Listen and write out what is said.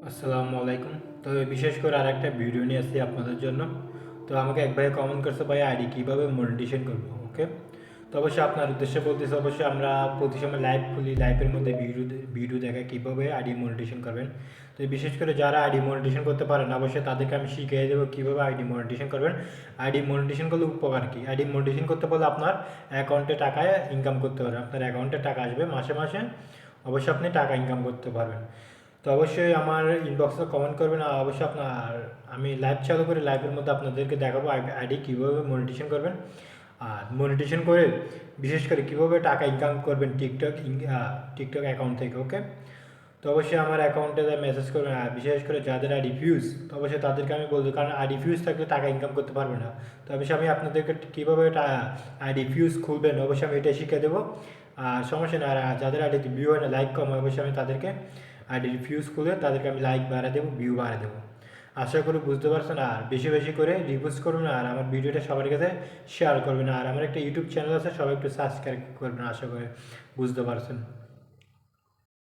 আসসালামু আলাইকুম। তো বিশেষ করে আরেকটা ভিডিও নিয়ে আসছি আপনাদের জন্য। তো আমাকে এক ভাই কমেন্ট করছে, ভাই আইডি কীভাবে মনিটাইজেশন করবো, ওকে? তো অবশ্যই আপনার উদ্দেশ্যে বলতেছি, অবশ্যই আমরা প্রতি সময় লাইভ খুলি, লাইভের মধ্যে ভিডিও দেখা কীভাবে আইডি মনিটাইজেশন করবেন। তো বিশেষ করে যারা আইডি মনিটাইজেশন করতে পারেন, অবশ্যই তাদেরকে আমি শিখিয়ে দেবো কীভাবে আইডি মনিটাইজেশন করবেন। আইডি মনিটাইজেশন করলে উপকার কী? আইডি মনিটাইজেশন করতে পারলে আপনার অ্যাকাউন্টে টাকায় ইনকাম করতে পারবেন, আপনার অ্যাকাউন্টে টাকা আসবে মাসে মাসে, অবশ্যই আপনি টাকা ইনকাম করতে পারবেন। তো অবশ্যই আমার ইনবক্সে কমেন্ট করবেন, আর অবশ্যই আপনার আমি লাইভ চালু করে লাইভের মধ্যে আপনাদেরকে দেখাবো আইডি কীভাবে মনিটাইজেশন করবেন, আর মনিটাইজেশন করে বিশেষ করে কীভাবে টাকা ইনকাম করবেন টিকটক অ্যাকাউন্ট থেকে, ওকে? তো অবশ্যই আমার অ্যাকাউন্টে মেসেজ করবেন, আর বিশেষ করে যাদের আইডি ফিউজ, তো অবশ্যই তাদেরকে আমি বলবো, কারণ আইডি ফিউজ থাকলে টাকা ইনকাম করতে পারবে না। তো অবশ্যই আমি আপনাদেরকে কীভাবে আইডি ফিউজ খুলবেন অবশ্যই আমি এটা শিখে দেবো। আর সমস্যা নেই, আর যাদের আইডিতে ভিউ হয় না, লাইক কম হয়, অবশ্যই আমি তাদেরকে আইডি ফিউজ খুলে তাদেরকে আমি লাইক বাড়া দেবো, ভিউ বাড়া দেবো। আশা করি বুঝতে পারছেন। আর বেশি বেশি করে রিপোস্ট করবেন, আর আমার ভিডিওটা সবার কাছে শেয়ার করবেন, আর আমার একটা ইউটিউব চ্যানেল আছে, সবাই একটু সাবস্ক্রাইব করবেন। আশা করি বুঝতে পারছেন।